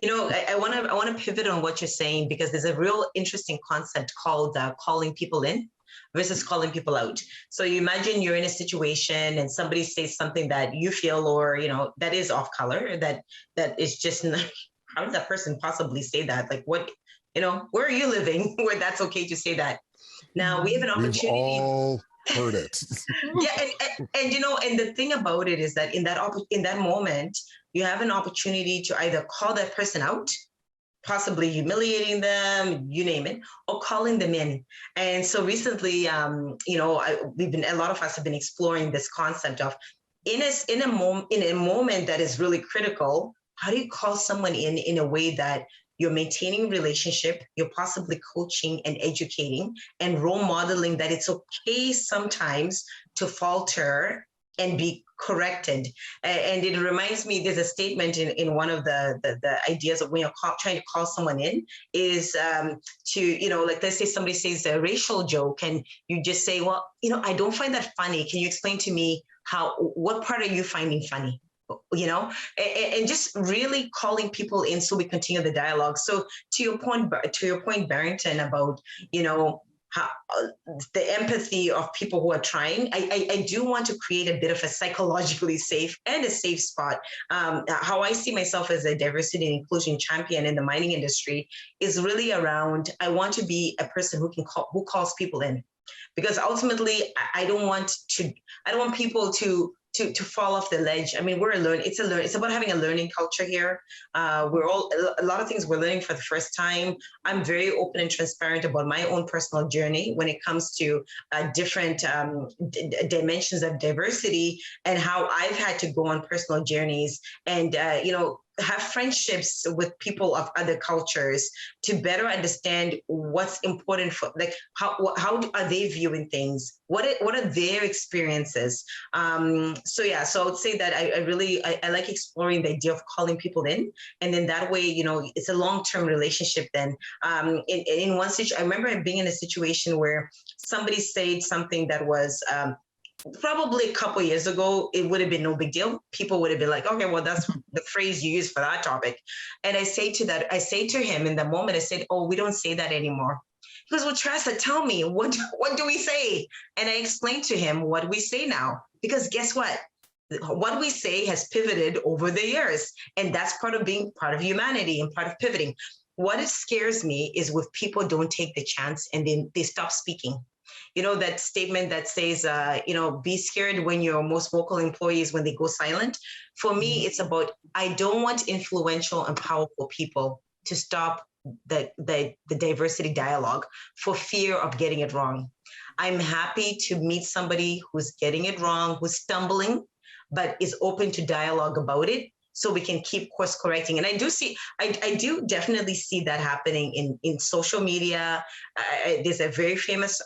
I want to pivot on what you're saying, because there's a real interesting concept called calling people in versus calling people out. So you imagine you're in a situation and somebody says something that you feel, or, that is off color, that is just not, how does that person possibly say that? Like, what, where are you living where that's okay to say that? Now we have an opportunity. We've all heard it. Yeah, and the thing about it is that in that moment, you have an opportunity to either call that person out, possibly humiliating them, you name it, or calling them in. And so recently, a lot of us have been exploring this concept of in a moment that is really critical, how do you call someone in a way that you're maintaining relationship, you're possibly coaching and educating and role modeling that it's okay sometimes to falter and be corrected. And it reminds me, there's a statement in one of the ideas of when you're trying to call someone in is to, like, let's say somebody says a racial joke and you just say, well, I don't find that funny. Can you explain to me what part are you finding funny? And just really calling people in so we continue the dialogue. So to your point, Barrington, about, how the empathy of people who are trying, I do want to create a bit of a psychologically safe and a safe spot. How I see myself as a diversity and inclusion champion in the mining industry is really around, I want to be a person who calls people in, because ultimately I don't want people to to fall off the ledge. I mean, it's about having a learning culture here. A lot of things we're learning for the first time. I'm very open and transparent about my own personal journey when it comes to different dimensions of diversity and how I've had to go on personal journeys and, have friendships with people of other cultures to better understand what's important for, like, how are they viewing things? What are their experiences? So I would say that I like exploring the idea of calling people in, and then that way, it's a long-term relationship. Then, in one situation, I remember being in a situation where somebody said something that was, probably a couple of years ago, it would have been no big deal. People would have been like, okay, well, that's the phrase you use for that topic. And I say to him in the moment, I said, oh, we don't say that anymore. He goes, well, Teresa, tell me, what do we say? And I explained to him what we say now, because guess what? What we say has pivoted over the years. And that's part of being part of humanity and part of pivoting. What scares me is if people don't take the chance and then they stop speaking. That statement that says, be scared when your most vocal employees, when they go silent. For me, it's about, I don't want influential and powerful people to stop the diversity dialogue for fear of getting it wrong. I'm happy to meet somebody who's getting it wrong, who's stumbling, but is open to dialogue about it, so we can keep course correcting. And I do definitely see that happening in social media. There's a very famous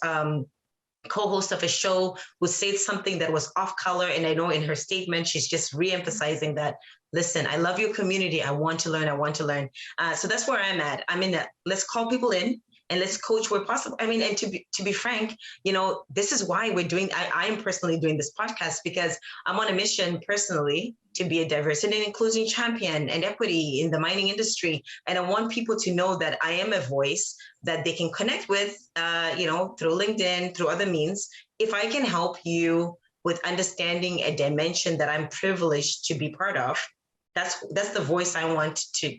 co-host of a show who said something that was off color. And I know in her statement, she's just re-emphasizing that, listen, I love your community. I want to learn. So that's where I'm at. I'm in that, let's call people in and let's coach where possible. I mean, and to be frank, this is why I'm personally doing this podcast, because I'm on a mission personally to be a diversity and inclusion champion and equity in the mining industry. And I want people to know that I am a voice that they can connect with, through LinkedIn, through other means. If I can help you with understanding a dimension that I'm privileged to be part of, that's the voice I want to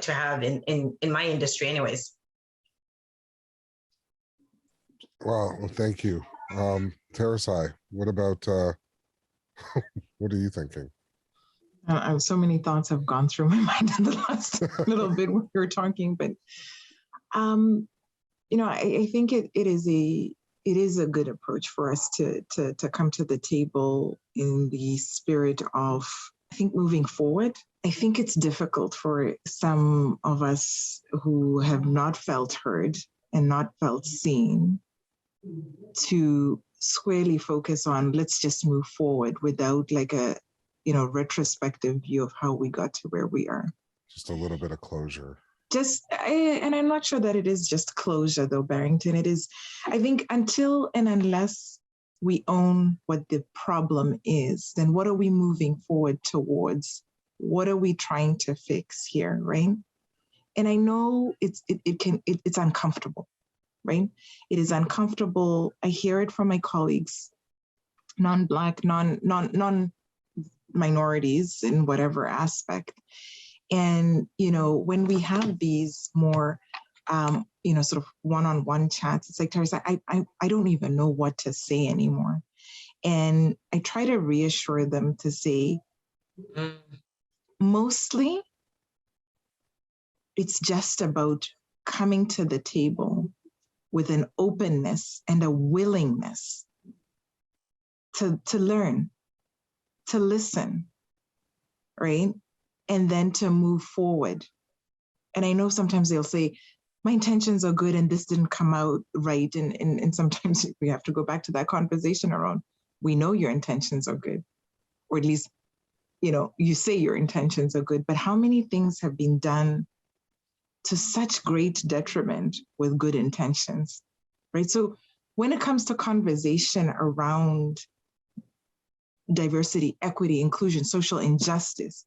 have in my industry anyways. Well, thank you. Tarisai, what about, what are you thinking? I have so many thoughts have gone through my mind in the last little bit when we were talking, but I think it is a good approach for us to come to the table in the spirit of, I think, moving forward. I think it's difficult for some of us who have not felt heard and not felt seen to squarely focus on, let's just move forward without like a retrospective view of how we got to where we are. Just a little bit of closure. And I'm not sure that it is just closure though, Barrington. It is, I think, until and unless we own what the problem is, then what are we moving forward towards? What are we trying to fix here, right? And I know it's uncomfortable, right? It is uncomfortable. I hear it from my colleagues, non-Black, non-minorities in whatever aspect. And, when we have these more, sort of one-on-one chats, it's like, Teresa, I don't even know what to say anymore. And I try to reassure them to say, mostly, it's just about coming to the table with an openness and a willingness to learn, to listen, right? And then to move forward. And I know sometimes they'll say, my intentions are good and this didn't come out right. And sometimes we have to go back to that conversation around, we know your intentions are good, or at least, you say your intentions are good, but how many things have been done to such great detriment with good intentions, right? So when it comes to conversation around diversity, equity, inclusion, social injustice,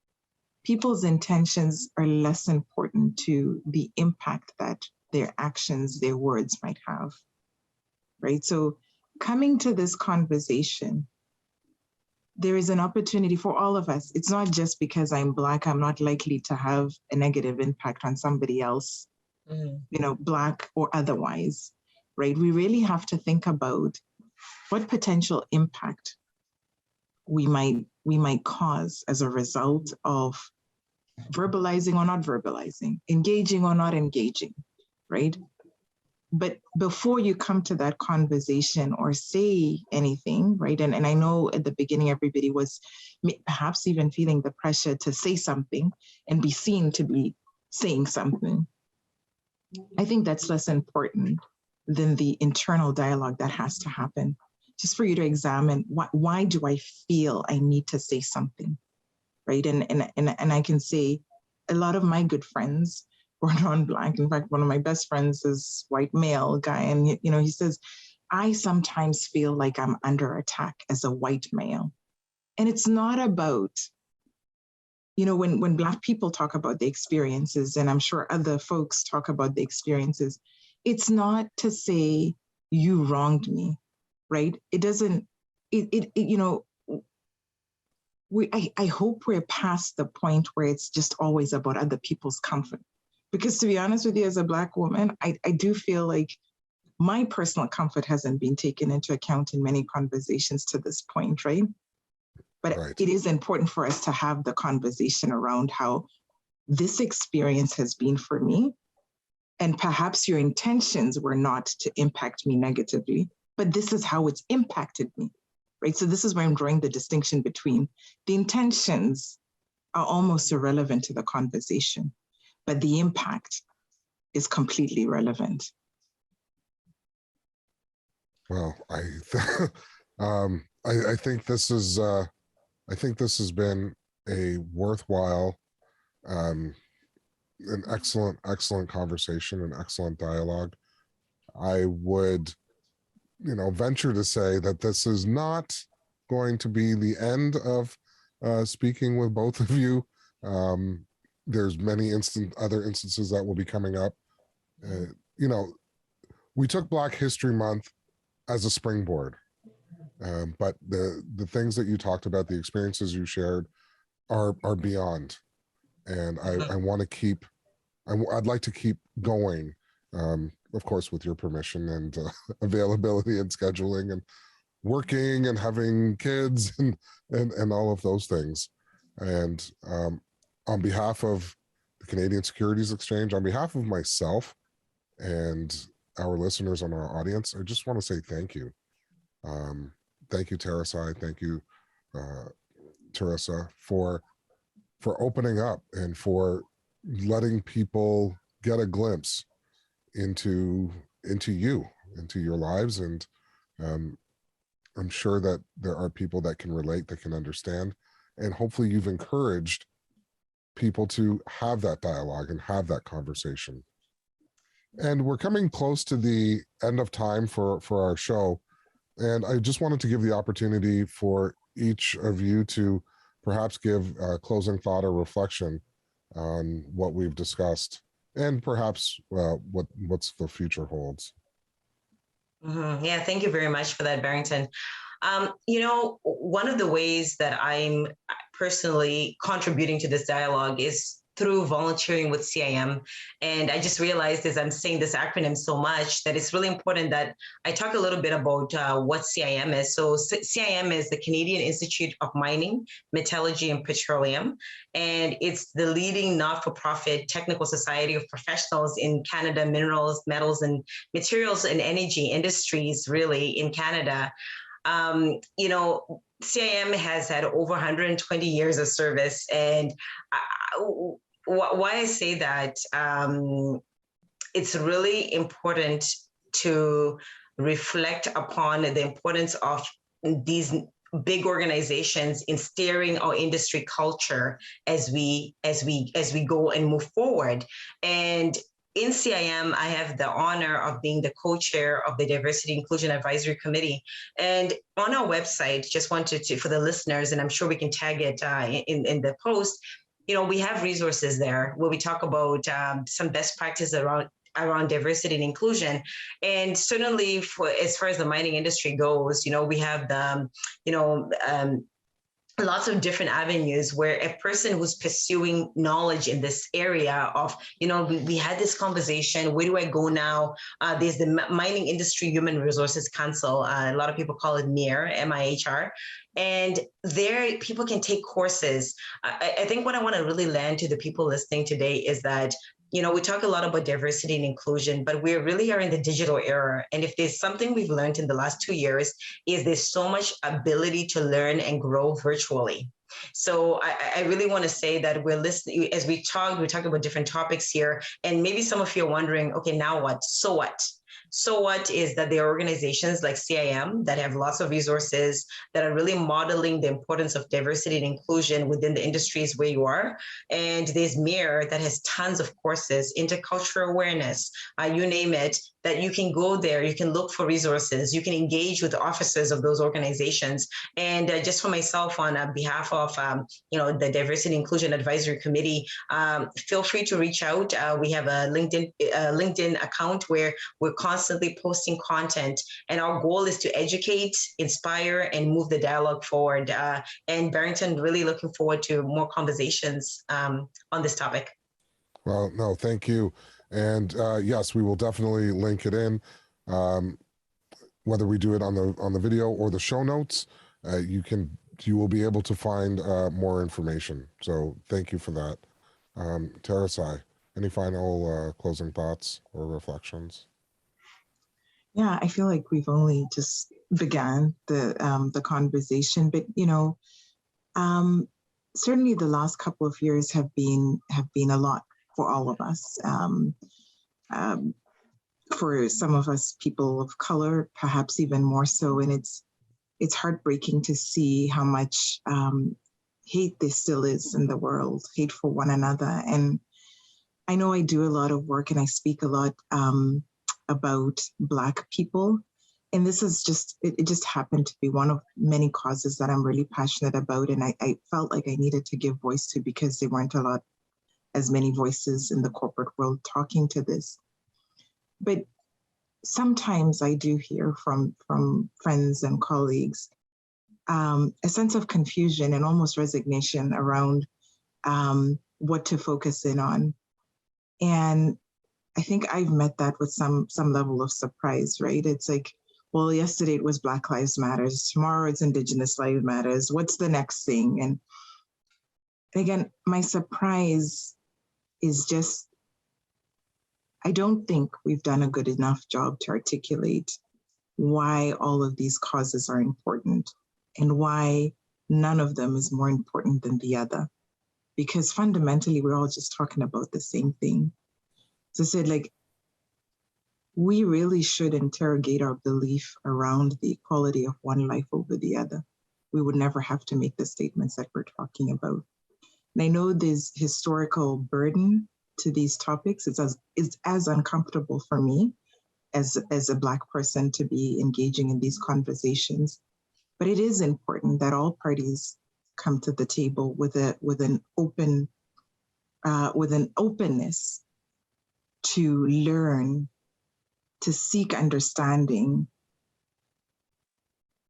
people's intentions are less important to the impact that their actions, their words might have, right? So coming to this conversation, there is an opportunity for all of us. It's not just because I'm Black, I'm not likely to have a negative impact on somebody else, Black or otherwise, right? We really have to think about what potential impact we might we might cause as a result of verbalizing or not verbalizing, engaging or not engaging, right? But before you come to that conversation or say anything, right? And I know at the beginning, everybody was perhaps even feeling the pressure to say something and be seen to be saying something. I think that's less important than the internal dialogue that has to happen. Just for you to examine, why do I feel I need to say something, right? And I can say a lot of my good friends were non-Black. In fact, one of my best friends is white male guy. And, he says, I sometimes feel like I'm under attack as a white male. And it's not about, when Black people talk about the experiences, and I'm sure other folks talk about the experiences, it's not to say you wronged me, right? It doesn't, I hope we're past the point where it's just always about other people's comfort. Because to be honest with you, as a Black woman, I do feel like my personal comfort hasn't been taken into account in many conversations to this point, right? But Right. It is important for us to have the conversation around how this experience has been for me. And perhaps your intentions were not to impact me negatively, but this is how it's impacted me, right? So this is where I'm drawing the distinction between the intentions are almost irrelevant to the conversation, but the impact is completely relevant. Well, I think this is I think this has been a worthwhile, an excellent conversation, an excellent dialogue. I would, venture to say that this is not going to be the end of speaking with both of you. There's many other instances that will be coming up. We took Black History Month as a springboard, but the things that you talked about, the experiences you shared, are beyond. And I want to keep, I'd like to keep going, of course, with your permission and availability and scheduling and working and having kids and all of those things. And on behalf of the Canadian Securities Exchange, on behalf of myself and our listeners and our audience, I just want to say thank you. Thank you, Tarisai. Thank you, Theresa, for opening up and for letting people get a glimpse into your lives. And I'm sure that there are people that can relate, that can understand, and hopefully you've encouraged people to have that dialogue and have that conversation. And we're coming close to the end of time for our show. And I just wanted to give the opportunity for each of you to perhaps give a closing thought or reflection on what we've discussed, and perhaps what's the future holds. Mm-hmm. Yeah, thank you very much for that, Barrington. One of the ways that I'm personally contributing to this dialogue is through volunteering with CIM. And I just realized as I'm saying this acronym so much that it's really important that I talk a little bit about what CIM is. So CIM is the Canadian Institute of Mining, Metallurgy and Petroleum. And it's the leading not-for-profit technical society of professionals in Canada, minerals, metals, and materials and energy industries, really, in Canada. CIM has had over 120 years of service. And why I say that, it's really important to reflect upon the importance of these big organizations in steering our industry culture as we go and move forward. And in CIM, I have the honor of being the co-chair of the Diversity Inclusion Advisory Committee. And on our website, just wanted to, for the listeners, and I'm sure we can tag it in the post, we have resources there where we talk about some best practices around diversity and inclusion. And certainly as far as the mining industry goes, we have the, lots of different avenues where a person who's pursuing knowledge in this area of, we had this conversation, where do I go now? There's the Mining Industry Human Resources Council. A lot of people call it MIHR, M-I-H-R. And there people can take courses. I think what I want to really land to the people listening today is that we talk a lot about diversity and inclusion, but we really are in the digital era. And if there's something we've learned in the last 2 years, is there's so much ability to learn and grow virtually. So I really want to say that we're listening as we talk about different topics here. And maybe some of you are wondering, okay, now what? So what? So what is that there are organizations like CIM that have lots of resources that are really modeling the importance of diversity and inclusion within the industries where you are. And there's MIHR that has tons of courses, intercultural awareness, you name it, that you can go there, you can look for resources, you can engage with the officers of those organizations. And just for myself, on behalf of the Diversity and Inclusion Advisory Committee, feel free to reach out. We have a LinkedIn account where we're constantly posting content, and our goal is to educate, inspire, and move the dialogue forward. And Barrington, really looking forward to more conversations on this topic. Well, no, thank you. And yes, we will definitely link it in, whether we do it on the video or the show notes. You will be able to find more information. So thank you for that. Tarisai, any final closing thoughts or reflections? Yeah, I feel like we've only just began the conversation, but certainly the last couple of years have been a lot for all of us. For some of us, people of color, perhaps even more so, and it's heartbreaking to see how much hate there still is in the world, hate for one another. And I know I do a lot of work and I speak a lot about Black people. And this is it just happened to be one of many causes that I'm really passionate about. And I felt like I needed to give voice to, because there weren't as many voices in the corporate world talking to this. But sometimes I do hear from friends and colleagues a sense of confusion and almost resignation around what to focus in on. And I think I've met that with some level of surprise, right? It's like, well, yesterday it was Black Lives Matters, tomorrow it's Indigenous Lives Matters. What's the next thing? And again, my surprise is just, I don't think we've done a good enough job to articulate why all of these causes are important and why none of them is more important than the other. Because fundamentally, we're all just talking about the same thing. So I said, we really should interrogate our belief around the equality of one life over the other. We would never have to make the statements that we're talking about. And I know there's historical burden to these topics. It's as uncomfortable for me as a Black person to be engaging in these conversations. But it is important that all parties come to the table with an openness to learn, to seek understanding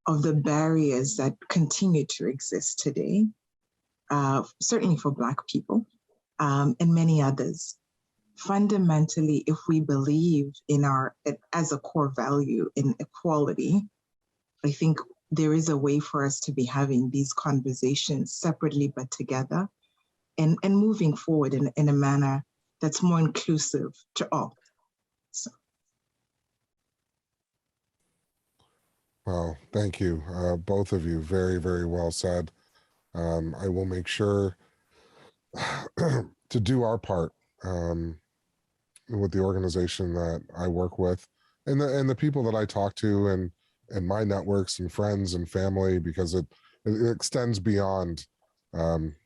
of the barriers that continue to exist today, certainly for Black people, and many others. Fundamentally, if we believe in as a core value in equality, I think there is a way for us to be having these conversations separately but together, and moving forward in a manner that's more inclusive to all. So. Well, thank you, both of you. Very, very well said. I will make sure to do our part with the organization that I work with, and the people that I talk to, and my networks and friends and family, because it extends beyond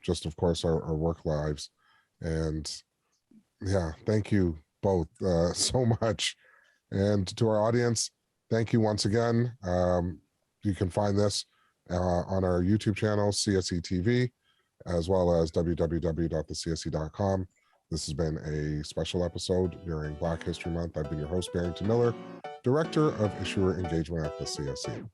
just, of course, our work lives. And yeah, thank you both so much. And to our audience, thank you once again. You can find this on our YouTube channel, CSE TV, as well as www.thecse.com. This has been a special episode during Black History Month. I've been your host, Barrington Miller, Director of Issuer Engagement at the CSE.